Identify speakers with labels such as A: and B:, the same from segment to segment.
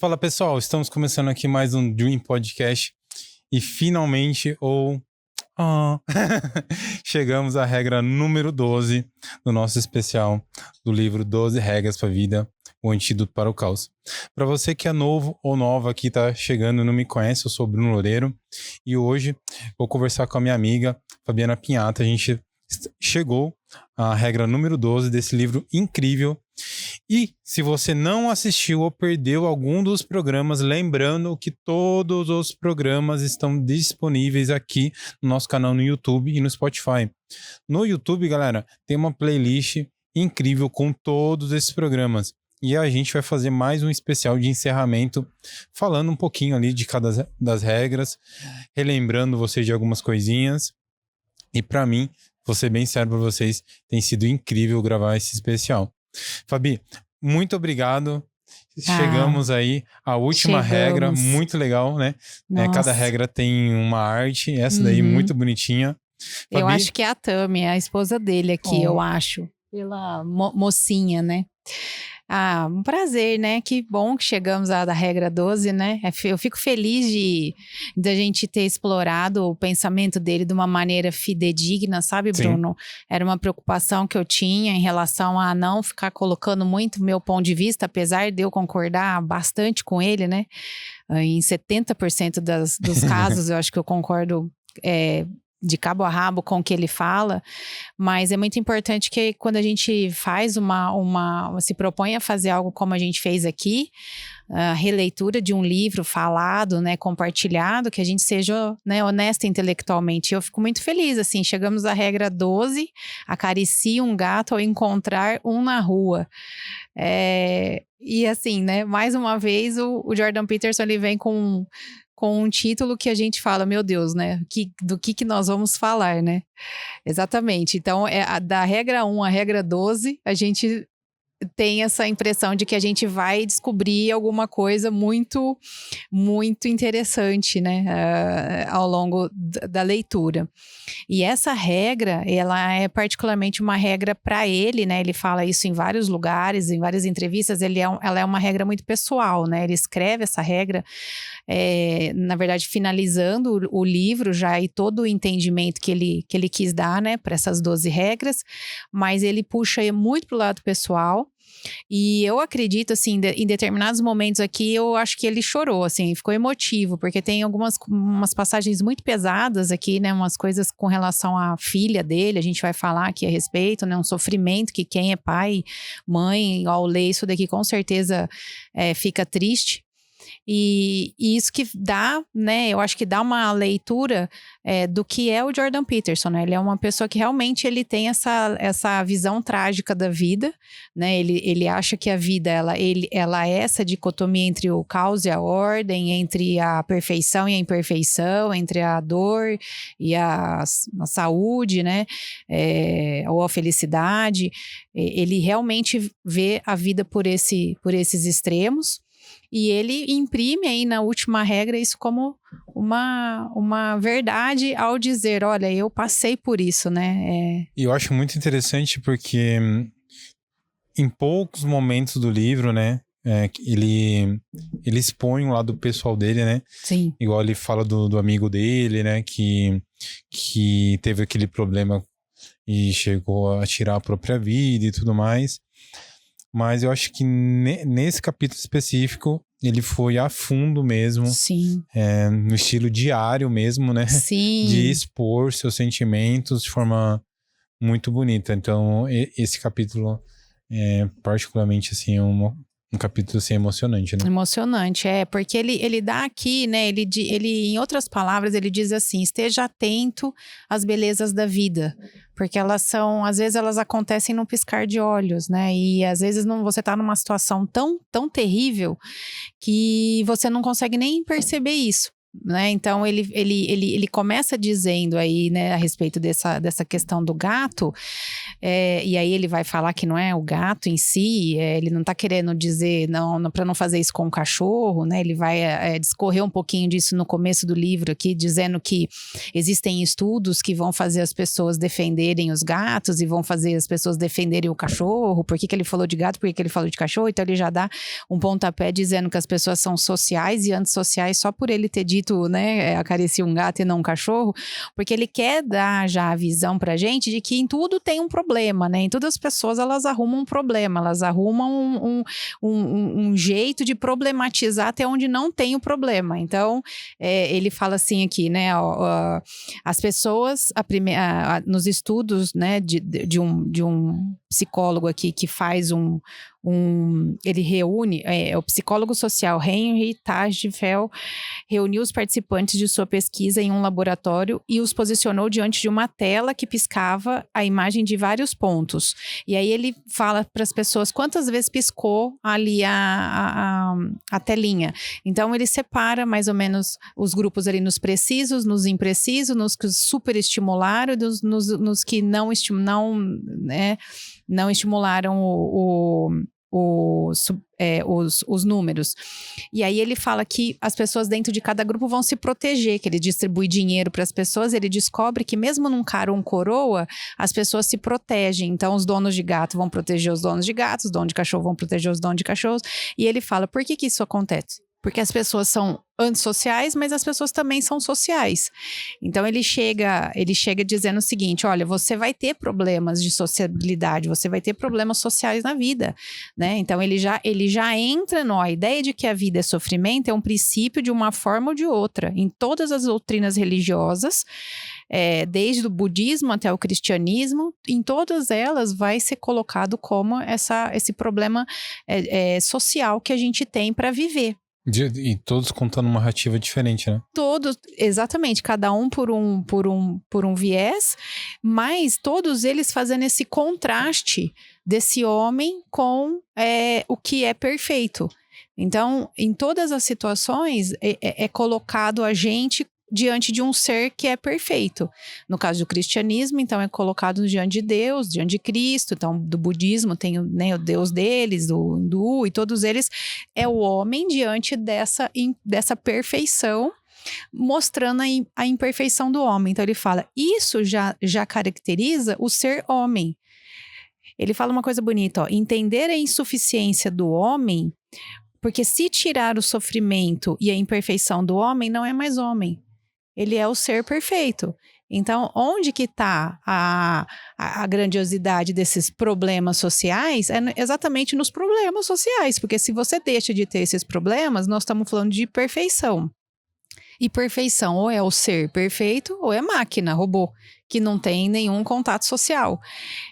A: Fala pessoal, estamos começando aqui mais um Dream Podcast e finalmente, chegamos à regra número 12 do nosso especial do livro 12 Regras para a Vida, o Antídoto para o Caos. Para você que é novo ou nova aqui, tá chegando e não me conhece, eu sou o Bruno Loureiro e hoje vou conversar com a minha amiga Fabiana Pinhata. A gente chegou à regra número 12 desse livro incrível. E se você não assistiu ou perdeu algum dos programas, lembrando que todos os programas estão disponíveis aqui no nosso canal no YouTube e no Spotify. No YouTube, galera, tem uma playlist incrível com todos esses programas. E a gente vai fazer mais um especial de encerramento, falando um pouquinho ali de cada das regras, relembrando vocês de algumas coisinhas. E para mim, vou ser bem sério para vocês, tem sido incrível gravar esse especial. Fabi, muito obrigado. Chegamos aí à última regra, muito legal, né? Cada regra tem uma arte, essa daí muito bonitinha.
B: Fabi? Eu acho que é a Tami, a esposa dele aqui, eu acho. Pela mocinha, né? Um prazer, né? Que bom que chegamos à regra 12, né? Eu fico feliz de a gente ter explorado o pensamento dele de uma maneira fidedigna, sabe, Bruno? Sim. Era uma preocupação que eu tinha em relação a não ficar colocando muito meu ponto de vista, apesar de eu concordar bastante com ele, né? Em 70% dos casos, eu acho que eu concordo de cabo a rabo com o que ele fala, mas é muito importante que quando a gente faz se propõe a fazer algo como a gente fez aqui, a releitura de um livro falado, né, compartilhado, que a gente seja, né, honesta intelectualmente. Eu fico muito feliz, assim, chegamos à regra 12, acaricie um gato ao encontrar um na rua. E assim, né, mais uma vez o Jordan Peterson, ele vem com um título que a gente fala, meu Deus, né? Do que nós vamos falar, né? Exatamente. Então, da regra 1 à regra 12, a gente tem essa impressão de que a gente vai descobrir alguma coisa muito, muito interessante, né? Ao longo da leitura. E essa regra, ela é particularmente uma regra para ele, né? Ele fala isso em vários lugares, em várias entrevistas. Ela é uma regra muito pessoal, né? Ele escreve essa regra, na verdade, finalizando o livro já e todo o entendimento que ele quis dar, né? Para essas 12 regras, mas ele puxa muito pro lado pessoal. E eu acredito, assim, em determinados momentos aqui, eu acho que ele chorou, assim, ficou emotivo, porque tem umas passagens muito pesadas aqui, né, umas coisas com relação à filha dele, a gente vai falar aqui a respeito, né, um sofrimento que quem é pai, mãe, ao ler isso daqui com certeza fica triste. E isso que dá, né, eu acho que dá uma leitura do que é o Jordan Peterson, né? Ele é uma pessoa que realmente ele tem essa visão trágica da vida, né? Ele acha que a vida, ela é essa dicotomia entre o caos e a ordem, entre a perfeição e a imperfeição, entre a dor e a saúde, né? Ou a felicidade. Ele realmente vê a vida por esses extremos. E ele imprime aí na última regra isso como uma verdade ao dizer, olha, eu passei por isso, né?
A: E eu acho muito interessante porque em poucos momentos do livro, né, ele expõe o lado pessoal dele, né?
B: Sim.
A: Igual ele fala do amigo dele, né, que teve aquele problema e chegou a tirar a própria vida e tudo mais. Mas eu acho que nesse capítulo específico, ele foi a fundo mesmo.
B: Sim.
A: No estilo diário mesmo, né?
B: Sim.
A: De expor seus sentimentos de forma muito bonita. Então, esse capítulo é particularmente, assim, um capítulo, assim, emocionante, né?
B: Emocionante, porque ele dá aqui, né, ele, em outras palavras, ele diz assim, esteja atento às belezas da vida, porque às vezes elas acontecem num piscar de olhos, né, e às vezes você tá numa situação tão, tão terrível que você não consegue nem perceber isso. né? Então ele começa dizendo aí, né, a respeito dessa questão do gato, e aí ele vai falar que não é o gato em si, ele não tá querendo dizer para não fazer isso com o cachorro, né? Ele vai discorrer um pouquinho disso no começo do livro aqui, dizendo que existem estudos que vão fazer as pessoas defenderem os gatos e vão fazer as pessoas defenderem o cachorro. Por que ele falou de gato, por que ele falou de cachorro? Então ele já dá um pontapé dizendo que as pessoas são sociais e antissociais só por ele ter dito, né, acaricia um gato e não um cachorro, porque ele quer dar já a visão pra gente de que em tudo tem um problema, né? Em todas as pessoas elas arrumam um problema, elas arrumam um jeito de problematizar até onde não tem o problema. Então, ele fala assim aqui, né, as pessoas, nos estudos, né, de um psicólogo aqui que faz ele reúne, o psicólogo social Henry Tajfel reuniu os participantes de sua pesquisa em um laboratório e os posicionou diante de uma tela que piscava a imagem de vários pontos. E aí ele fala para as pessoas quantas vezes piscou ali a telinha. Então ele separa mais ou menos os grupos ali nos precisos, nos imprecisos, nos que super estimularam, nos que não estimularam os números. E aí ele fala que as pessoas dentro de cada grupo vão se proteger, que ele distribui dinheiro para as pessoas, ele descobre que mesmo num cara ou um coroa, as pessoas se protegem. Então os donos de gato vão proteger os donos de gatos, os donos de cachorro vão proteger os donos de cachorros. E ele fala, por que isso acontece? Porque as pessoas são antissociais, mas as pessoas também são sociais. Então ele chega dizendo o seguinte, olha, você vai ter problemas de sociabilidade, você vai ter problemas sociais na vida, né? Então ele já entra a ideia de que a vida é sofrimento, é um princípio de uma forma ou de outra. Em todas as doutrinas religiosas, desde o budismo até o cristianismo, em todas elas vai ser colocado como esse problema social que a gente tem para viver.
A: E todos contando uma narrativa diferente, né?
B: Todos, exatamente, cada um por um viés, mas todos eles fazendo esse contraste desse homem com o que é perfeito. Então, em todas as situações, é colocado a gente diante de um ser que é perfeito. No caso do cristianismo, então, é colocado diante de Deus, diante de Cristo. Então, do budismo tem o Deus deles, do hindu, e todos eles é o homem diante dessa perfeição, mostrando a imperfeição do homem. Então, ele fala, isso já caracteriza o ser homem. Ele fala uma coisa bonita, ó, entender a insuficiência do homem, porque se tirar o sofrimento e a imperfeição do homem, não é mais homem. Ele é o ser perfeito. Então, onde que está a grandiosidade desses problemas sociais? É exatamente nos problemas sociais, porque se você deixa de ter esses problemas, nós estamos falando de perfeição. E perfeição ou é o ser perfeito ou é máquina, robô, que não tem nenhum contato social.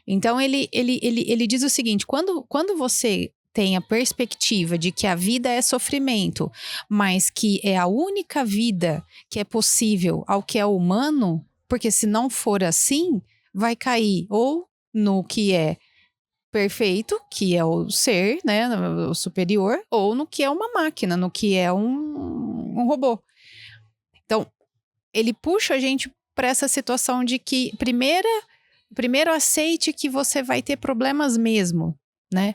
B: Então, ele diz o seguinte, quando você tem a perspectiva de que a vida é sofrimento, mas que é a única vida que é possível ao que é humano, porque se não for assim, vai cair ou no que é perfeito, que é o ser, né, o superior, ou no que é uma máquina, no que é um robô. Então, ele puxa a gente para essa situação de que primeiro aceite que você vai ter problemas mesmo, né?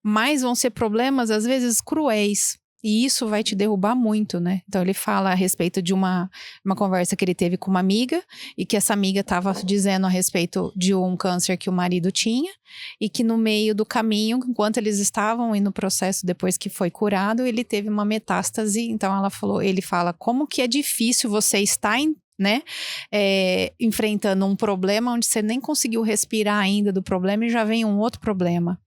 B: Mas vão ser problemas, às vezes, cruéis. E isso vai te derrubar muito, né? Então, ele fala a respeito de uma conversa que ele teve com uma amiga e que essa amiga estava dizendo a respeito de um câncer que o marido tinha e que no meio do caminho, enquanto eles estavam no processo, depois que foi curado, ele teve uma metástase. Então, ele fala, como que é difícil você estar enfrentando um problema onde você nem conseguiu respirar ainda do problema e já vem um outro problema.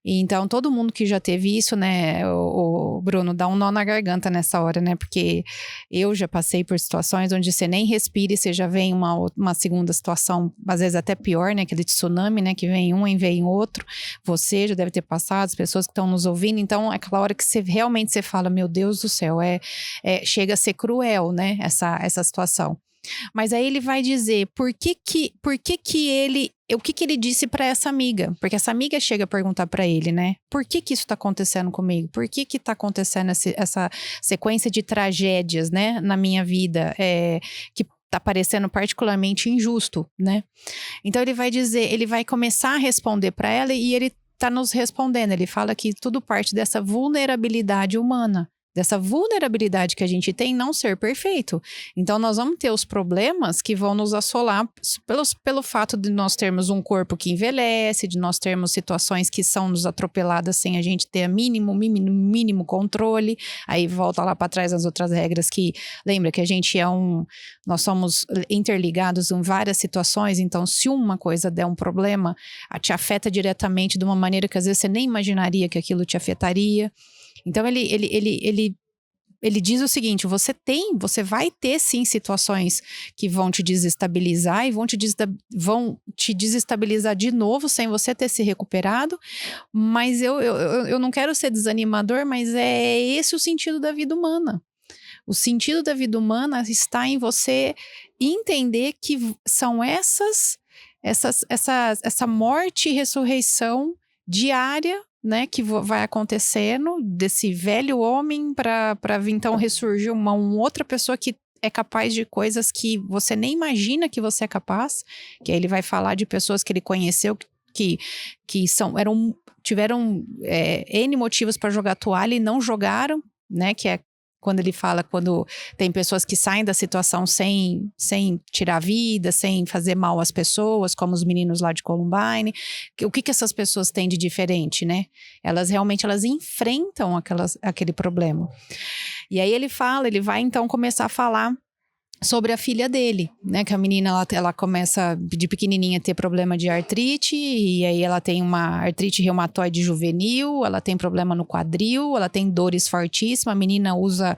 B: Então, todo mundo que já teve isso, né, o Bruno, dá um nó na garganta nessa hora, né, porque eu já passei por situações onde você nem respira e você já vem uma segunda situação, às vezes até pior, né, aquele tsunami, né, que vem um e vem outro, você já deve ter passado, as pessoas que estão nos ouvindo, então é aquela hora que você realmente fala, meu Deus do céu, chega a ser cruel, né, essa situação. Mas aí ele vai dizer o que ele disse para essa amiga, porque essa amiga chega a perguntar para ele, né? Por que isso tá acontecendo comigo? Por que tá acontecendo essa sequência de tragédias, né, na minha vida, que tá parecendo particularmente injusto, né? Então ele vai começar a responder para ela e ele tá nos respondendo. Ele fala que tudo parte dessa vulnerabilidade humana. Dessa vulnerabilidade que a gente tem em não ser perfeito. Então, nós vamos ter os problemas que vão nos assolar pelo fato de nós termos um corpo que envelhece, de nós termos situações que são nos atropeladas sem a gente ter mínimo controle. Aí volta lá para trás as outras regras que... Lembra que a gente nós somos interligados em várias situações, então se uma coisa der um problema, te afeta diretamente de uma maneira que às vezes você nem imaginaria que aquilo te afetaria. Então, ele diz o seguinte, você vai ter sim situações que vão te desestabilizar e vão te desestabilizar de novo sem você ter se recuperado, mas eu não quero ser desanimador, mas é esse o sentido da vida humana. O sentido da vida humana está em você entender que são essa morte e ressurreição diária, né, que vai acontecendo desse velho homem para então ressurgir uma outra pessoa que é capaz de coisas que você nem imagina que você é capaz, que aí ele vai falar de pessoas que ele conheceu que tiveram N motivos para jogar toalha e não jogaram, né, que é quando ele fala, quando tem pessoas que saem da situação sem tirar a vida, sem fazer mal às pessoas, como os meninos lá de Columbine. O que essas pessoas têm de diferente, né? Elas enfrentam aquele problema. E aí ele vai então começar a falar sobre a filha dele, né, que a menina ela começa de pequenininha a ter problema de artrite, e aí ela tem uma artrite reumatoide juvenil, ela tem problema no quadril, ela tem dores fortíssimas, a menina usa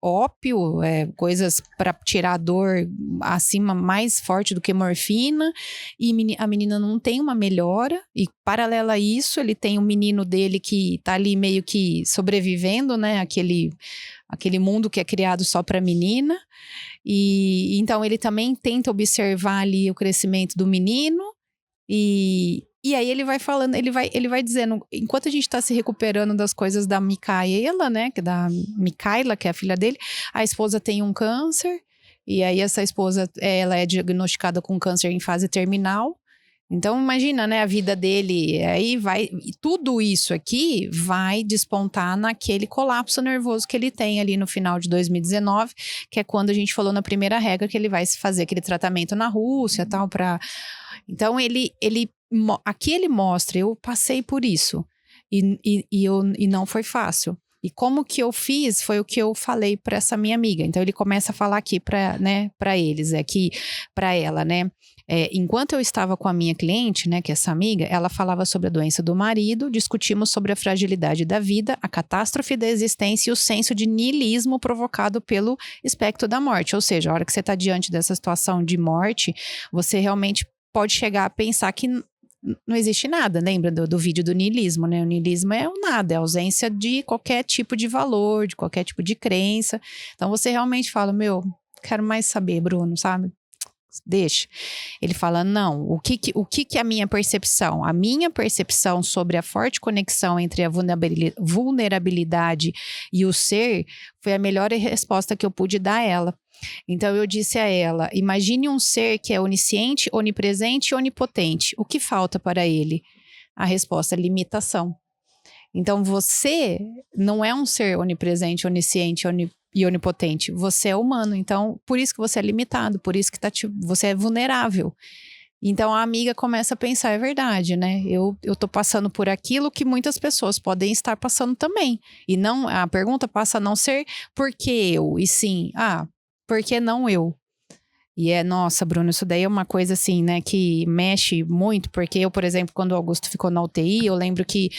B: ópio, coisas para tirar a dor acima, mais forte do que morfina, e a menina não tem uma melhora, e paralela a isso, ele tem um menino dele que tá ali meio que sobrevivendo, né, aquele mundo que é criado só para menina, e então ele também tenta observar ali o crescimento do menino, e aí ele vai falando, ele vai dizendo, enquanto a gente está se recuperando das coisas da Micaela, né, da Micaela, que é a filha dele, a esposa tem um câncer, e aí essa esposa, ela é diagnosticada com câncer em fase terminal. Então, imagina, né, a vida dele, aí tudo isso aqui vai despontar naquele colapso nervoso que ele tem ali no final de 2019, que é quando a gente falou na primeira regra que ele vai fazer aquele tratamento na Rússia e tal, Então, aqui ele mostra, eu passei por isso, e não foi fácil. E como que eu fiz, foi o que eu falei para essa minha amiga. Então, ele começa a falar aqui para eles, para ela, né? Enquanto eu estava com a minha cliente, né, que é essa amiga, ela falava sobre a doença do marido, discutimos sobre a fragilidade da vida, a catástrofe da existência e o senso de niilismo provocado pelo espectro da morte. Ou seja, a hora que você está diante dessa situação de morte, você realmente pode chegar a pensar que não existe nada. Lembra do vídeo do niilismo, né? O niilismo é o nada, é a ausência de qualquer tipo de valor, de qualquer tipo de crença. Então você realmente fala, quero mais saber, Bruno, sabe? Deixa. Ele fala, não, o que é a minha percepção? A minha percepção sobre a forte conexão entre a vulnerabilidade e o ser foi a melhor resposta que eu pude dar a ela. Então eu disse a ela, imagine um ser que é onisciente, onipresente e onipotente. O que falta para ele? A resposta é limitação. Então você não é um ser onipresente, onisciente e onipotente. Você é humano, então por isso que você é limitado, por isso que você é vulnerável. Então a amiga começa a pensar, é verdade, né? Eu tô passando por aquilo que muitas pessoas podem estar passando também. E não, a pergunta passa a não ser por que eu, e sim, por que não eu? E nossa, Bruno, isso daí é uma coisa assim, né, que mexe muito, porque eu, por exemplo, quando o Augusto ficou na UTI, eu lembro que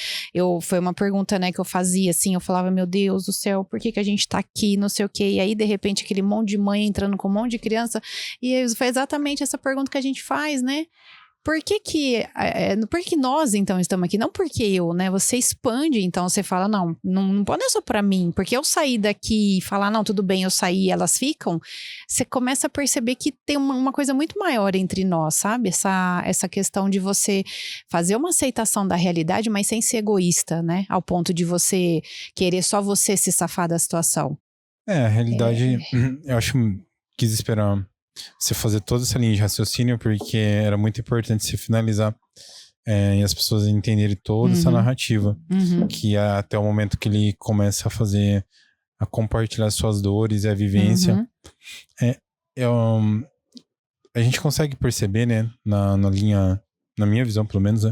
B: foi uma pergunta, né, que eu fazia, assim, eu falava, meu Deus do céu, por que a gente tá aqui, não sei o quê, e aí, de repente, aquele monte de mãe entrando com um monte de criança, e foi exatamente essa pergunta que a gente faz, né, por que nós, então, estamos aqui? Não porque eu, né? Você expande, então você fala, não pode só pra mim, porque eu sair daqui e falar, não, tudo bem, eu saí, elas ficam, você começa a perceber que tem uma coisa muito maior entre nós, sabe? Essa questão de você fazer uma aceitação da realidade, mas sem ser egoísta, né? Ao ponto de você querer só você se safar da situação.
A: A realidade, eu acho que quis esperar você fazer toda essa linha de raciocínio, porque era muito importante você finalizar e as pessoas entenderem toda essa narrativa, que é até o momento que ele começa a compartilhar suas dores e a vivência. A gente consegue perceber, né, na linha, na minha visão pelo menos,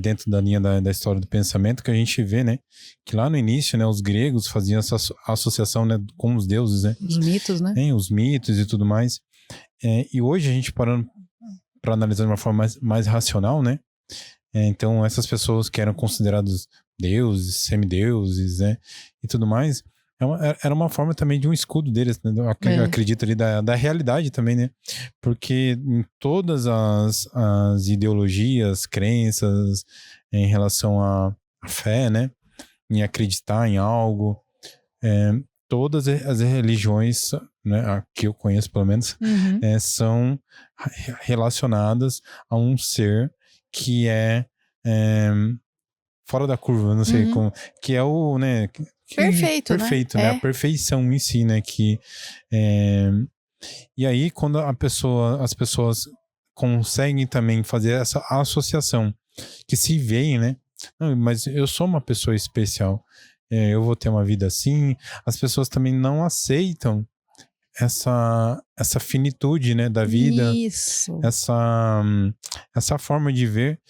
A: dentro da linha da história do pensamento, que a gente vê, né, que lá no início, né, os gregos faziam essa associação, né, com os deuses, né?
B: Os mitos, né?
A: Os mitos e tudo mais. E hoje a gente parando para analisar de uma forma mais racional, né? Então essas pessoas que eram consideradas deuses, semideuses, né, e tudo mais, era uma forma também de um escudo deles, né? Eu acredito ali da realidade também, né? Porque em todas as ideologias, crenças em relação à fé, né? Em acreditar em algo, todas as religiões, né, a que eu conheço pelo menos, são relacionadas a um ser que é fora da curva, não sei como, que é o, né,
B: perfeito,
A: né? A perfeição em si, né? E aí, quando as pessoas conseguem também fazer essa associação, que se veem, né? Não, mas eu sou uma pessoa especial, eu vou ter uma vida assim. As pessoas também não aceitam essa finitude, né, da vida.
B: Isso.
A: Essa forma de ver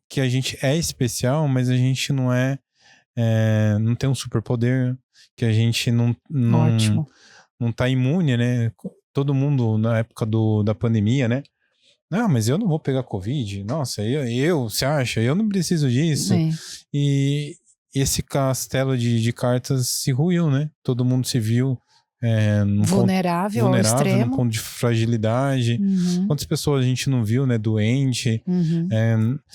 A: que a gente é especial, mas a gente não não tem um superpoder, que a gente não tá imune, né? Todo mundo na época da pandemia, né? Não, mas eu não vou pegar Covid. Nossa, você acha? Eu não preciso disso. E esse castelo de cartas se ruiu, né? Todo mundo se viu
B: vulnerável ao extremo,
A: num ponto de fragilidade. Quantas pessoas a gente não viu, né, doente?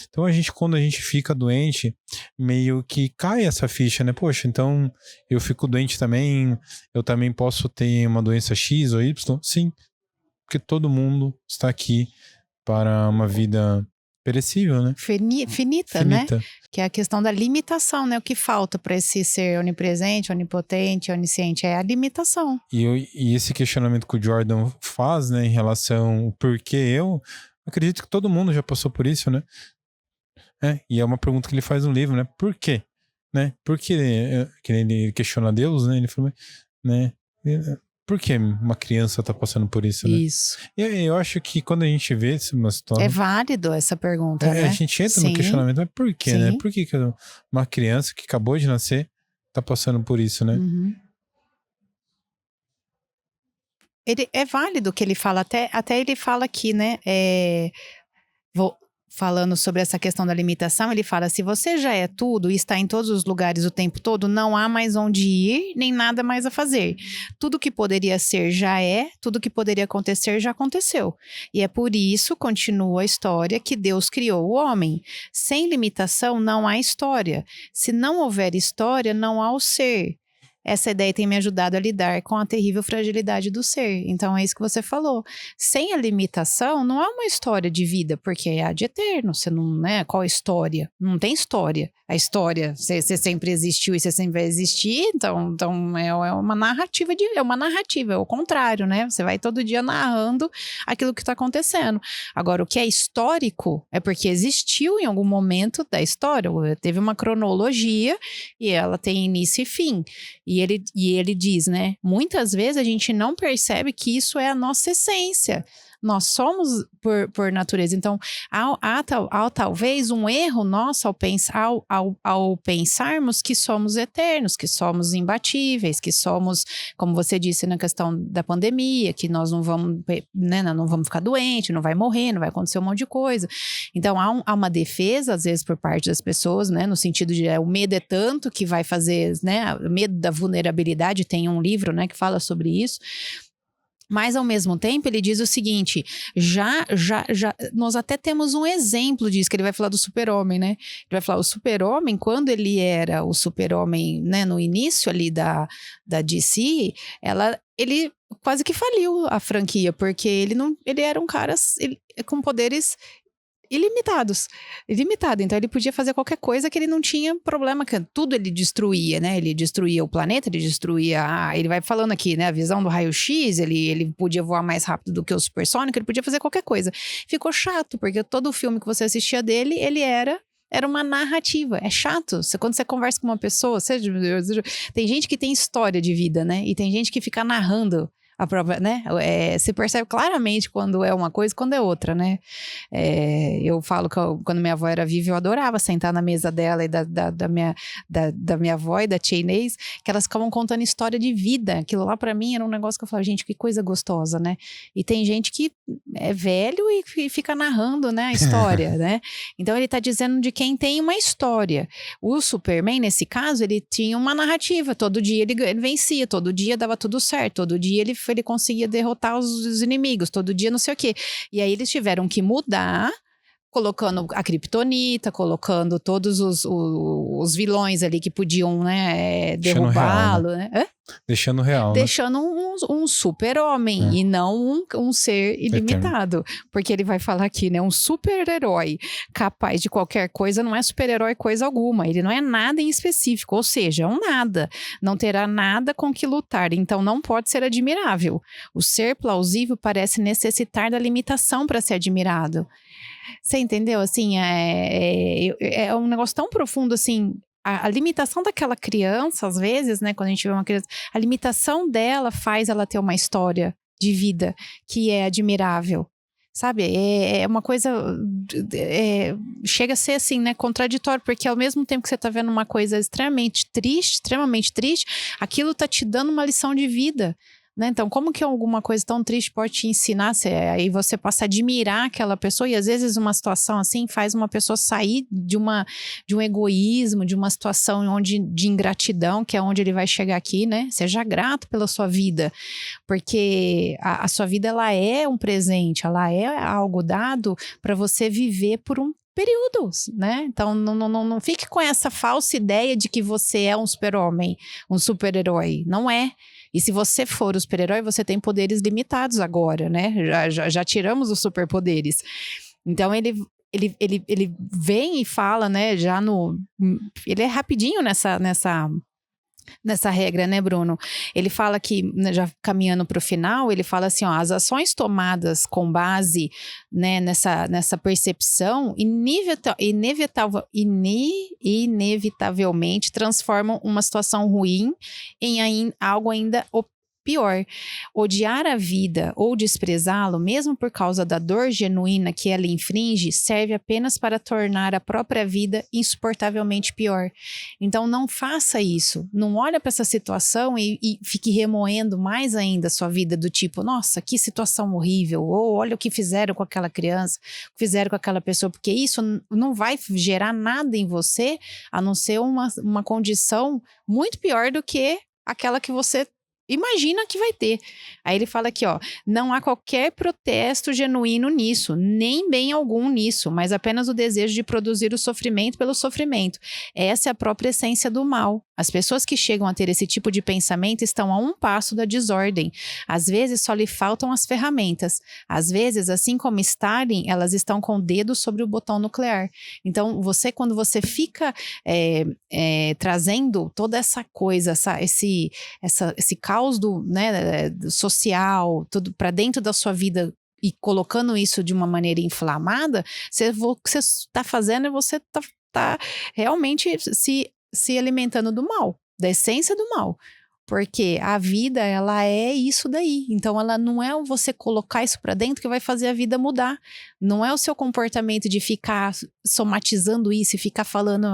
A: Então quando a gente fica doente, meio que cai essa ficha, né? Poxa, então eu fico doente também, eu também posso ter uma doença X ou Y? Sim, porque todo mundo está aqui para uma vida perecível, né?
B: Finita, né? Que é a questão da limitação, né? O que falta para esse ser onipresente, onipotente, onisciente é a limitação.
A: E esse questionamento que o Jordan faz, né, em relação ao porquê eu acredito que todo mundo já passou por isso, né? E é uma pergunta que ele faz no livro, né? Por quê? Né? Por que ele questiona Deus, né? Ele falou, né? Por que uma criança está passando por isso, né?
B: Isso.
A: E eu acho que quando a gente vê uma situação...
B: É válido essa pergunta, né?
A: A gente entra no questionamento, mas por quê, né? Por que uma criança que acabou de nascer está passando por isso, né?
B: É válido o que ele fala, até ele fala aqui, né? Falando sobre essa questão da limitação, ele fala, se você já é tudo e está em todos os lugares o tempo todo, não há mais onde ir, nem nada mais a fazer. Tudo que poderia ser já é, tudo que poderia acontecer já aconteceu. E é por isso, continua a história, que Deus criou o homem. Sem limitação não há história. Se não houver história, não há o ser. Essa ideia tem me ajudado a lidar com a terrível fragilidade do ser. Então, é isso que você falou. Sem a limitação, não há uma história de vida, porque é a de eterno. Você não, né? Qual a história? Não tem história. A história, você sempre existiu e você sempre vai existir, então é uma narrativa, é o contrário, né? Você vai todo dia narrando aquilo que está acontecendo. Agora, o que é histórico é porque existiu em algum momento da história, teve uma cronologia e ela tem início e fim. E ele diz, né? Muitas vezes a gente não percebe que isso é a nossa essência. Nós somos por natureza. Então, há talvez um erro nosso ao pensarmos que somos eternos, que somos imbatíveis, que somos, como você disse na questão da pandemia, que nós não vamos, né, não vamos ficar doente, não vai morrer, não vai acontecer um monte de coisa. Então, há uma defesa, às vezes, por parte das pessoas, né, no sentido de o medo é tanto que vai fazer, né, o medo da vulnerabilidade. Tem um livro, né, que fala sobre isso. Mas, ao mesmo tempo, ele diz o seguinte, nós até temos um exemplo disso, que ele vai falar do super-homem, né? Ele vai falar, o super-homem, quando ele era o super-homem, né, no início ali da DC, ele quase que faliu a franquia, porque ele era um cara com poderes ilimitado, então ele podia fazer qualquer coisa que ele não tinha problema, que tudo ele destruía, né, ele destruía o planeta, ele destruía, ele vai falando aqui, né, a visão do raio-x, ele podia voar mais rápido do que o supersônico, ele podia fazer qualquer coisa. Ficou chato, porque todo o filme que você assistia dele, ele era uma narrativa, é chato, quando você conversa com uma pessoa, tem gente que tem história de vida, né, e tem gente que fica narrando a própria, né? Você percebe claramente quando é uma coisa e quando é outra, né? Eu falo que quando minha avó era viva, eu adorava sentar na mesa dela e da minha avó e da tia Inês, que elas ficavam contando história de vida. Aquilo lá pra mim era um negócio que eu falava, gente, que coisa gostosa, né? E tem gente que é velho e fica narrando, né, a história, né? Então ele tá dizendo de quem tem uma história. O Superman, nesse caso, ele tinha uma narrativa. Todo dia ele vencia, todo dia dava tudo certo, todo dia ele conseguia derrotar os inimigos, todo dia não sei o quê. E aí eles tiveram que mudar, colocando a Kryptonita, colocando todos os vilões ali que podiam, né, derrubá-lo, né?
A: Deixando real, né?
B: Deixando um super-homem e não um ser ilimitado. Eterno. Porque ele vai falar aqui, né? Um super-herói capaz de qualquer coisa não é super-herói coisa alguma. Ele não é nada em específico, ou seja, é um nada. Não terá nada com que lutar, então não pode ser admirável. O ser plausível parece necessitar da limitação para ser admirado. Você entendeu? Assim, é um negócio tão profundo, assim. A limitação daquela criança, às vezes, né, quando a gente vê uma criança, a limitação dela faz ela ter uma história de vida que é admirável, sabe? É uma coisa, chega a ser assim, né, contraditório, porque ao mesmo tempo que você tá vendo uma coisa extremamente triste, aquilo tá te dando uma lição de vida. Né? Então, como que alguma coisa tão triste pode te ensinar? Aí você passa a admirar aquela pessoa e às vezes uma situação assim faz uma pessoa sair de um egoísmo, de uma situação de ingratidão, que é onde ele vai chegar aqui, né? Seja grato pela sua vida, porque a sua vida, ela é um presente, ela é algo dado para você viver por um período, né? Então não fique com essa falsa ideia de que você é um super-homem, um super-herói. Não é. E se você for o super-herói, você tem poderes limitados agora, né? Já tiramos os superpoderes. Então ele vem e fala, né? Ele é rapidinho nessa regra, né, Bruno? Ele fala que, já caminhando para o final, ele fala assim, ó, as ações tomadas com base, né, nessa percepção, inevitavelmente transformam uma situação ruim em algo ainda pior. Odiar a vida ou desprezá-lo, mesmo por causa da dor genuína que ela infringe, serve apenas para tornar a própria vida insuportavelmente pior. Então não faça isso. Não olha para essa situação e fique remoendo mais ainda a sua vida, do tipo, nossa, que situação horrível, ou olha o que fizeram com aquela criança, o que fizeram com aquela pessoa, porque isso não vai gerar nada em você, a não ser uma condição muito pior do que aquela que você imagina que vai ter. Aí ele fala aqui, ó, não há qualquer protesto genuíno nisso, nem bem algum nisso, mas apenas o desejo de produzir o sofrimento pelo sofrimento. Essa é a própria essência do mal. As pessoas que chegam a ter esse tipo de pensamento estão a um passo da desordem. Às vezes só lhe faltam as ferramentas. Às vezes, assim como Stalin, elas estão com o dedo sobre o botão nuclear. Então, quando você fica trazendo toda essa coisa, esse caos social, tudo para dentro da sua vida e colocando isso de uma maneira inflamada, o que você está fazendo é você tá realmente se alimentando do mal, da essência do mal. Porque a vida, ela é isso daí. Então, ela não é você colocar isso pra dentro que vai fazer a vida mudar. Não é o seu comportamento de ficar somatizando isso e ficar falando,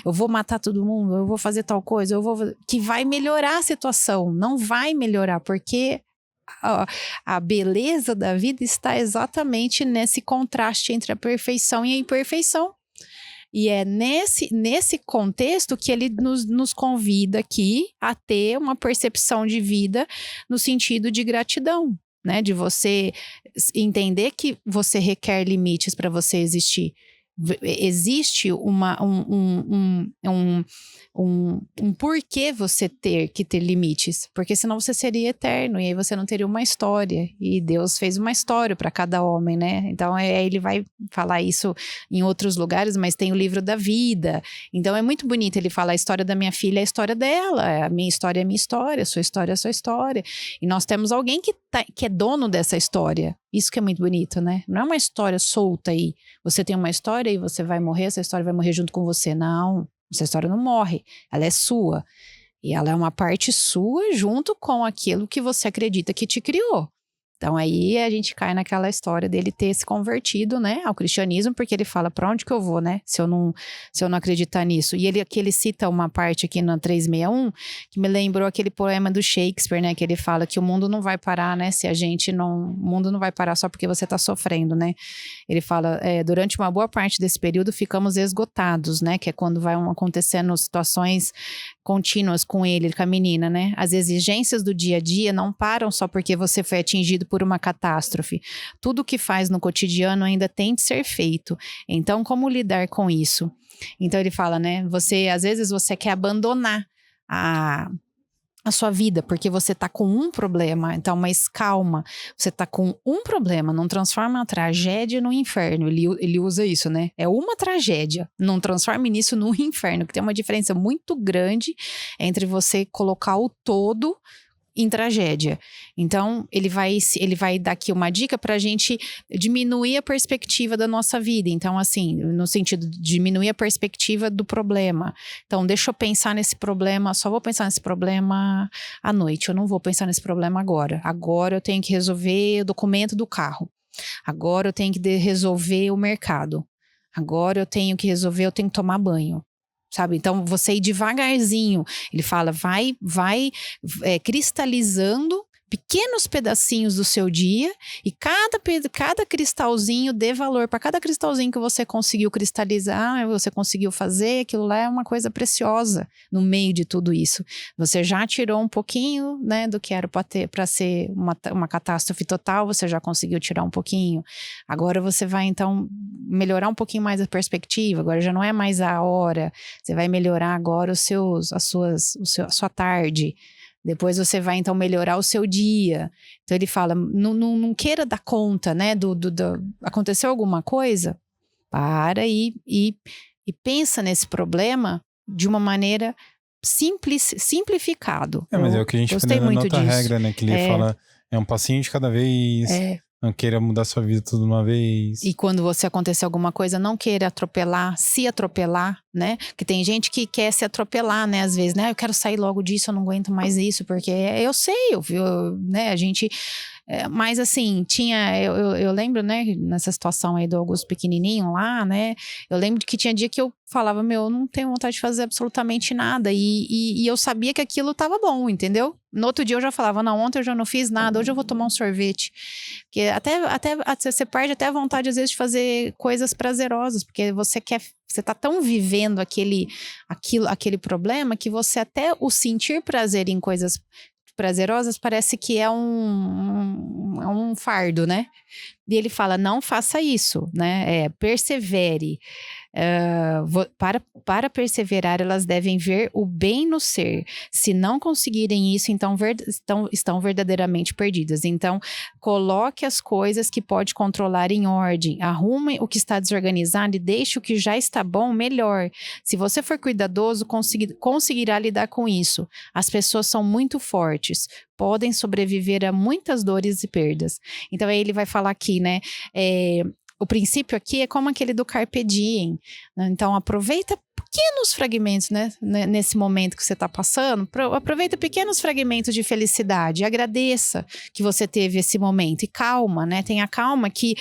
B: eu vou matar todo mundo, eu vou fazer tal coisa, que vai melhorar a situação. Não vai melhorar, porque a beleza da vida está exatamente nesse contraste entre a perfeição e a imperfeição. E é nesse contexto que ele nos convida aqui a ter uma percepção de vida no sentido de gratidão. né? De você entender que você requer limites para você existir. Existe um porquê você ter que ter limites, porque senão você seria eterno e aí você não teria uma história, e Deus fez uma história para cada homem, né? Então ele vai falar isso em outros lugares, mas tem o livro da vida, então é muito bonito ele falar: a história da minha filha é a história dela, a minha história é a minha história, a sua história é a sua história, e nós temos alguém que é dono dessa história. Isso que é muito bonito, né? Não é uma história solta aí. Você tem uma história e você vai morrer, essa história vai morrer junto com você. Não, essa história não morre. Ela é sua. E ela é uma parte sua junto com aquilo que você acredita que te criou. Então aí a gente cai naquela história dele ter se convertido, né, ao cristianismo, porque ele fala: pra onde que eu vou, né, se eu não acreditar nisso. E ele cita uma parte aqui na 361 que me lembrou aquele poema do Shakespeare, né, que ele fala que o mundo não vai parar, né, se a gente não... O mundo não vai parar só porque você tá sofrendo, né. Ele fala: durante uma boa parte desse período ficamos esgotados, né, que é quando vai acontecendo situações contínuas com ele, com a menina, né? As exigências do dia a dia não param só porque você foi atingido por uma catástrofe. Tudo que faz no cotidiano ainda tem de ser feito. Então, como lidar com isso? Então, ele fala, né? Às vezes você quer abandonar a sua vida, porque você tá com um problema. Então, mas calma, você tá com um problema, não transforma a tragédia no inferno. Ele usa isso, né? É uma tragédia, não transforme nisso no inferno, que tem uma diferença muito grande entre você colocar o todo em tragédia. Então, ele vai dar aqui uma dica pra gente diminuir a perspectiva da nossa vida. Então, assim, no sentido de diminuir a perspectiva do problema. Então, deixa eu pensar nesse problema, só vou pensar nesse problema à noite, eu não vou pensar nesse problema agora. Agora eu tenho que resolver o documento do carro. Agora eu tenho que resolver o mercado. Agora eu tenho que tomar banho. Sabe? Então, você ir devagarzinho. Ele fala, vai cristalizando pequenos pedacinhos do seu dia, e cada cristalzinho dê valor para cada cristalzinho que você conseguiu cristalizar, você conseguiu fazer, aquilo lá é uma coisa preciosa no meio de tudo isso. Você já tirou um pouquinho, né, do que era para ser uma catástrofe total, você já conseguiu tirar um pouquinho. Agora você vai então melhorar um pouquinho mais a perspectiva, agora já não é mais a hora, você vai melhorar agora a sua tarde. Depois você vai, então, melhorar o seu dia. Então, ele fala, não queira dar conta, né? Aconteceu alguma coisa? Para e pensa nesse problema de uma maneira simplificado.
A: Mas é o que a gente aprendeu na nota regra, né? Que ele fala, é um passinho de cada vez. Não queira mudar sua vida tudo de uma vez.
B: E quando você acontecer alguma coisa, não queira se atropelar, né? Porque tem gente que quer se atropelar, né? Às vezes, né? Eu quero sair logo disso, eu não aguento mais isso, porque eu sei, né? A gente... Mas assim, eu lembro, né, nessa situação aí do Augusto pequenininho lá, né, eu lembro que tinha dia que eu falava, eu não tenho vontade de fazer absolutamente nada, e eu sabia que aquilo tava bom, entendeu? No outro dia eu já falava, não, ontem eu já não fiz nada, hoje eu vou tomar um sorvete, porque até você perde até a vontade às vezes de fazer coisas prazerosas, porque você tá tão vivendo aquele problema, que você até o sentir prazer em coisas prazerosas parece que é um fardo, né? E ele fala, não faça isso, né? Persevere. Para perseverar, elas devem ver o bem no ser. Se não conseguirem isso, então estão verdadeiramente perdidas. Então, coloque as coisas que pode controlar em ordem. Arrume o que está desorganizado e deixe o que já está bom melhor. Se você for cuidadoso, conseguirá lidar com isso. As pessoas são muito fortes. Podem sobreviver a muitas dores e perdas. Então, aí ele vai falar aqui, né? O princípio aqui é como aquele do Carpe Diem, né? Então aproveita pequenos fragmentos, né? Nesse momento que você está passando, aproveita pequenos fragmentos de felicidade, agradeça que você teve esse momento, e calma, né? Tenha calma que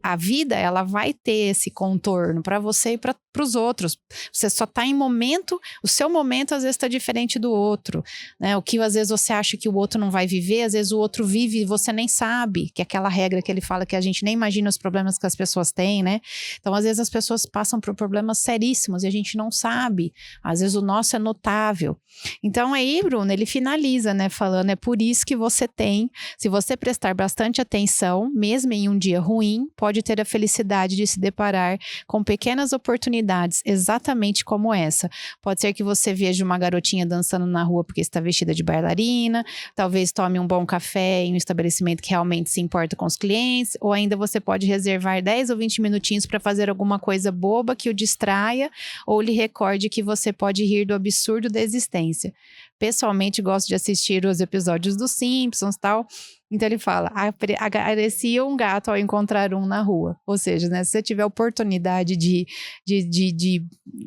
B: a vida, ela vai ter esse contorno para você e para os outros. Você só está em momento, o seu momento às vezes está diferente do outro, né? O que às vezes você acha que o outro não vai viver, às vezes o outro vive e você nem sabe, que é aquela regra que ele fala que a gente nem imagina os problemas que as pessoas têm, né? Então às vezes as pessoas passam por problemas seríssimos belíssimos e a gente não sabe. Às vezes o nosso é notável. Então aí, Bruno, ele finaliza, né, falando, é por isso que você tem, se você prestar bastante atenção, mesmo em um dia ruim, pode ter a felicidade de se deparar com pequenas oportunidades, exatamente como essa. Pode ser que você veja uma garotinha dançando na rua porque está vestida de bailarina, talvez tome um bom café em um estabelecimento que realmente se importa com os clientes, ou ainda você pode reservar 10 ou 20 minutinhos para fazer alguma coisa boba que o distraia ou lhe recorde que você pode rir do absurdo da existência. Pessoalmente, gosto de assistir os episódios dos Simpsons e tal. Então ele fala, aparecia um gato ao encontrar um na rua. Ou seja, né, se você tiver oportunidade de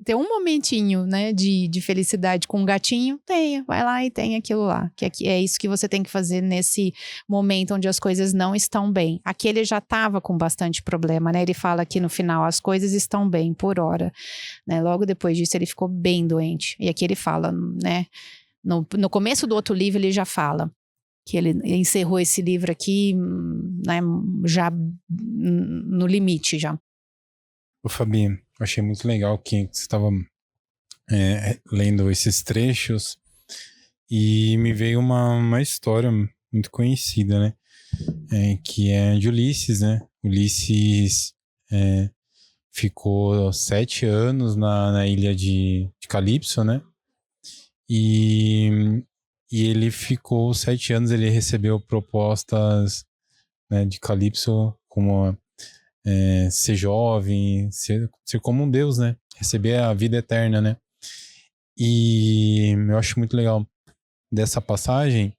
B: ter um momentinho, né, de felicidade com um gatinho, tenha, vai lá e tem aquilo lá. Que é isso que você tem que fazer nesse momento onde as coisas não estão bem. Aqui ele já estava com bastante problema, né? Ele fala aqui no final, as coisas estão bem por hora. Né? Logo depois disso ele ficou bem doente. E aqui ele fala, né, no começo do outro livro ele já fala que ele encerrou esse livro aqui, né, já no limite já.
A: Ô, Fabi, eu achei muito legal que você estava lendo esses trechos e me veio uma história muito conhecida, né? Que é de Ulisses, né? Ulisses ficou 7 anos na ilha de Calipso, né? E ele ficou 7 anos, ele recebeu propostas, né, de Calipso como ser jovem, ser como um deus, né? Receber a vida eterna, né? E eu acho muito legal dessa passagem,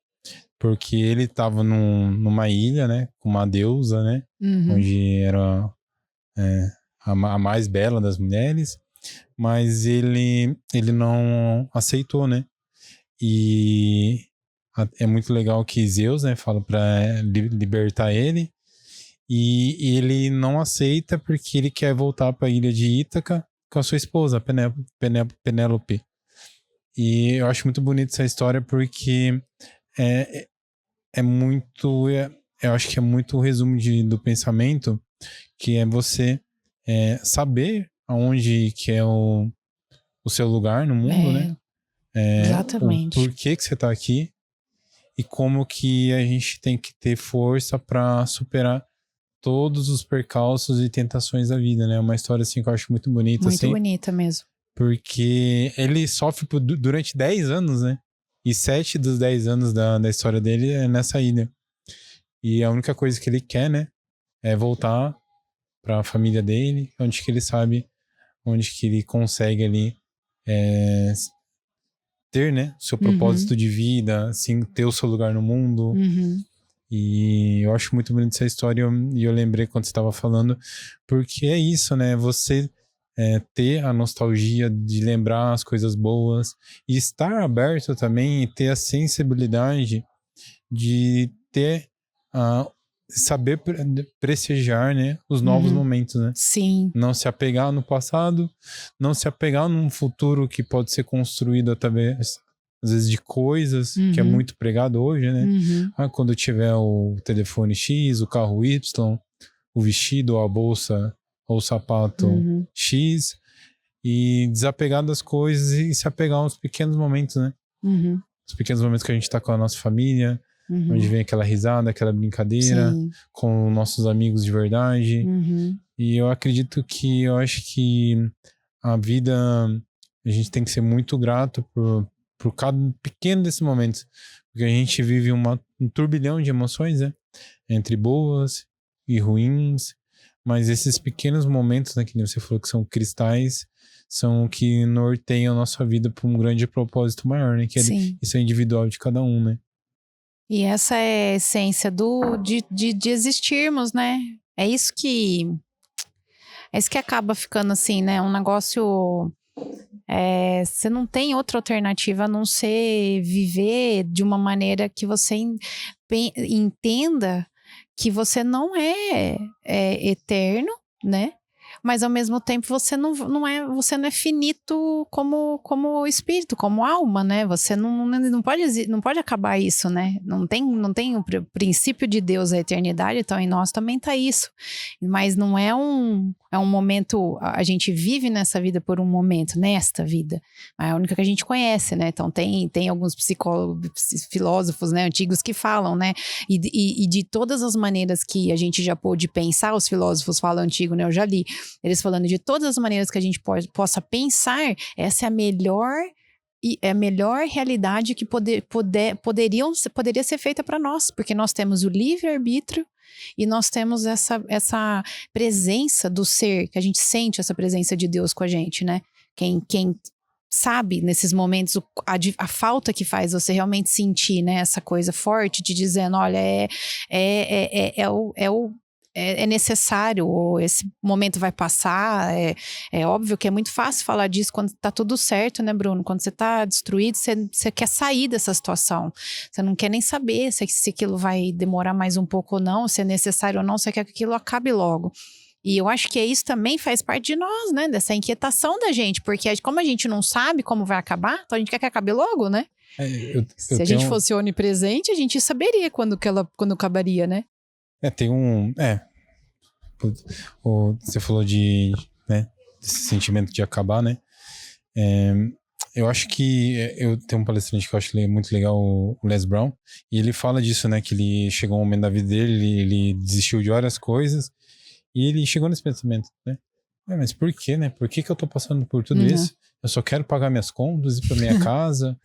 A: porque ele estava numa ilha, né? Com uma deusa, né?
B: Uhum.
A: Onde era a mais bela das mulheres, mas ele não aceitou, né? E é muito legal que Zeus, né, fala para libertar ele, e ele não aceita porque ele quer voltar para a ilha de Ítaca com a sua esposa, Penélope. E eu acho muito bonita essa história porque é muito, eu acho que é muito o resumo do pensamento, que é você saber aonde que é o seu lugar no mundo, né?
B: Exatamente.
A: O porquê que você tá aqui e como que a gente tem que ter força para superar todos os percalços e tentações da vida, né? Uma história assim que eu acho muito bonita,
B: Muito
A: assim,
B: bonita mesmo.
A: porque ele sofre durante 10 anos, né? E 7 dos 10 anos da história dele é nessa ilha. E a única coisa que ele quer, né, é voltar para a família dele, onde que ele sabe, onde que ele consegue ali ter, né, o seu propósito de vida, assim, ter o seu lugar no mundo.
B: Uhum.
A: E eu acho muito bonita essa história e eu lembrei quando você estava falando, porque é isso, né, você ter a nostalgia de lembrar as coisas boas e estar aberto também e ter a sensibilidade de ter saber prestigiar, né, os novos momentos, né?
B: Sim.
A: Não se apegar no passado, não se apegar num futuro que pode ser construído através, às vezes, de coisas, que é muito pregado hoje, né? Quando tiver o telefone X, o carro Y, o vestido, a bolsa ou o sapato X, e desapegar das coisas e se apegar aos pequenos momentos, né? Os pequenos momentos que a gente tá com a nossa família, onde vem aquela risada, aquela brincadeira,
B: Sim.
A: com nossos amigos de verdade. E eu acredito que, eu acho que a vida, a gente tem que ser muito grato por cada pequeno desses momentos, porque a gente vive um turbilhão de emoções, né? Entre boas e ruins, mas esses pequenos momentos, né, que você falou que são cristais, são o que norteiam a nossa vida para um grande propósito maior, né? Que isso é individual de cada um, né?
B: E essa é a essência de existirmos, né? É isso que acaba ficando assim, né? Um negócio. Você não tem outra alternativa a não ser viver de uma maneira que você entenda que você não é eterno, né? Mas ao mesmo tempo você não é finito como espírito, como alma, né? Você não pode acabar isso, né? Não tem o princípio de Deus, a eternidade, então em nós também tá isso. Mas não é um momento, a gente vive nessa vida por um momento, nesta vida. É a única que a gente conhece, né? Então tem alguns psicólogos, filósofos, né, antigos que falam, né? E de todas as maneiras que a gente já pôde pensar, os filósofos falam antigo, né? Eu já li. Eles falando de todas as maneiras que a gente possa pensar, essa é a melhor realidade que poderia ser feita para nós, porque nós temos o livre-arbítrio e nós temos essa presença do ser, que a gente sente essa presença de Deus com a gente, né? Quem sabe nesses momentos a falta que faz você realmente sentir, né? Essa coisa forte de dizendo, olha, é necessário, ou esse momento vai passar. É óbvio que é muito fácil falar disso quando tá tudo certo, né, Bruno? Quando você tá destruído, você quer sair dessa situação. Você não quer nem saber se aquilo vai demorar mais um pouco ou não, se é necessário ou não, você quer que aquilo acabe logo. E eu acho que isso também faz parte de nós, né? Dessa inquietação da gente, porque como a gente não sabe como vai acabar, então a gente quer que acabe logo, né? Se a gente fosse onipresente, a gente saberia quando acabaria, né?
A: Você falou né, desse sentimento de acabar, né? Eu acho que eu tenho um palestrante que eu acho muito legal, o Les Brown, e ele fala disso, né? Que ele chegou um momento da vida dele, ele desistiu de várias coisas, e ele chegou nesse pensamento, né? Mas por quê, né? Por que eu tô passando por tudo isso? Eu só quero pagar minhas contas, ir pra minha casa,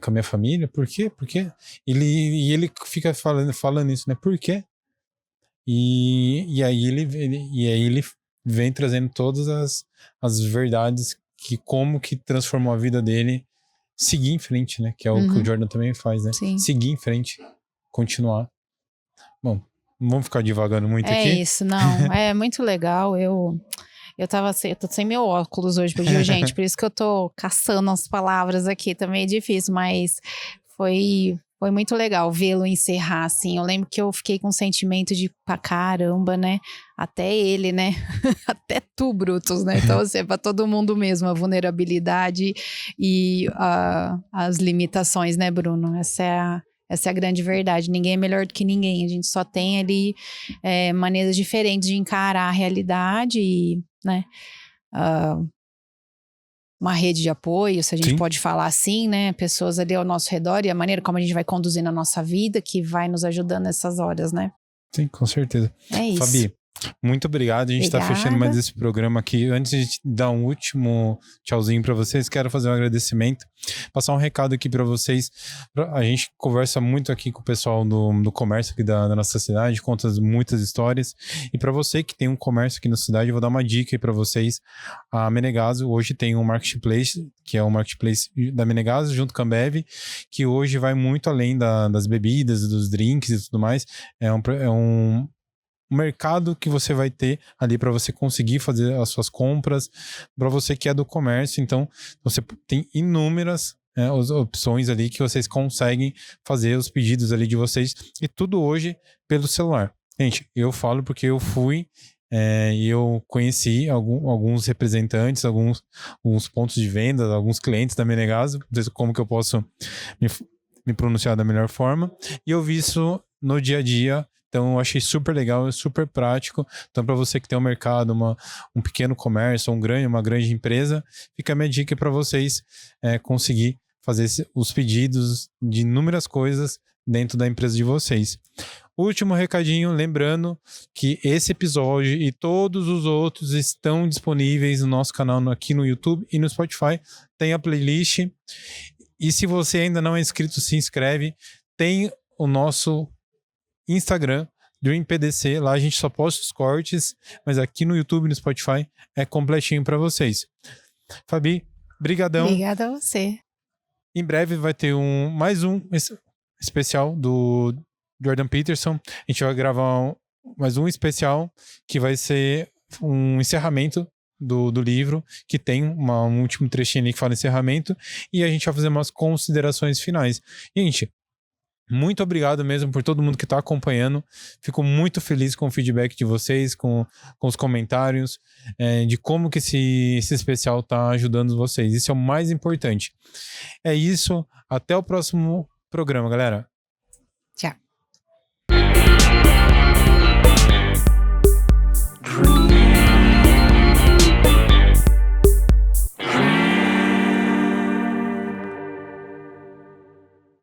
A: com a minha família. Por quê? Por quê? Ele fica falando isso, né? Por quê? E aí ele vem trazendo todas as verdades que como que transformou a vida dele, seguir em frente, né? Que é o que o Jordan também faz, né?
B: Sim.
A: Seguir em frente, continuar. Bom, não vamos ficar divagando muito aqui.
B: É isso, não. É muito legal. Eu tô sem meu óculos hoje, gente, por isso que eu tô caçando as palavras aqui, também é difícil, mas foi muito legal vê-lo encerrar, assim. Eu lembro que eu fiquei com um sentimento de, caramba, né? Até ele, né? Até tu, Brutus, né? Então, assim, é pra todo mundo mesmo, a vulnerabilidade e as limitações, né, Bruno? Essa é a grande verdade. Ninguém é melhor do que ninguém. A gente só tem ali maneiras diferentes de encarar a realidade e, né? Uma rede de apoio, se a gente pode falar assim, né? Pessoas ali ao nosso redor e a maneira como a gente vai conduzindo a nossa vida que vai nos ajudando nessas horas, né?
A: Sim, com certeza.
B: É isso.
A: Fabi, muito obrigado. A gente está fechando mais esse programa aqui. Antes de dar um último tchauzinho para vocês, quero fazer um agradecimento, passar um recado aqui para vocês. A gente conversa muito aqui com o pessoal do comércio aqui da nossa cidade, conta muitas histórias. E para você que tem um comércio aqui na cidade, eu vou dar uma dica aí para vocês. A Menegaso hoje tem um marketplace, que é o marketplace da Menegaso, junto com a Ambev, que hoje vai muito além das bebidas, dos drinks e tudo mais. É um mercado que você vai ter ali para você conseguir fazer as suas compras, para você que é do comércio. Então, você tem inúmeras opções ali que vocês conseguem fazer os pedidos ali de vocês, e tudo hoje pelo celular. Gente, eu falo porque eu fui e eu conheci alguns representantes, alguns pontos de venda, alguns clientes da Menegaso, não sei como que eu posso me pronunciar da melhor forma, e eu vi isso no dia a dia. Então, eu achei super legal, super prático. Então, para você que tem um mercado, um pequeno comércio, uma grande empresa, fica a minha dica para vocês conseguir fazer os pedidos de inúmeras coisas dentro da empresa de vocês. Último recadinho, lembrando que esse episódio e todos os outros estão disponíveis no nosso canal aqui no YouTube e no Spotify. Tem a playlist. E se você ainda não é inscrito, se inscreve. Tem o nosso Instagram, DreamPDC, lá a gente só posta os cortes, mas aqui no YouTube e no Spotify é completinho para vocês. Fabi, brigadão.
B: Obrigada a você.
A: Em breve vai ter mais um especial do Jordan Peterson. A gente vai gravar mais um especial que vai ser um encerramento do livro, que tem um último trechinho ali que fala encerramento, e a gente vai fazer umas considerações finais. Gente, Muito obrigado mesmo por todo mundo que está acompanhando. Fico muito feliz com o feedback de vocês, com os comentários, de como que esse especial está ajudando vocês. Isso é o mais importante. É isso. Até o próximo programa, galera.
B: Tchau.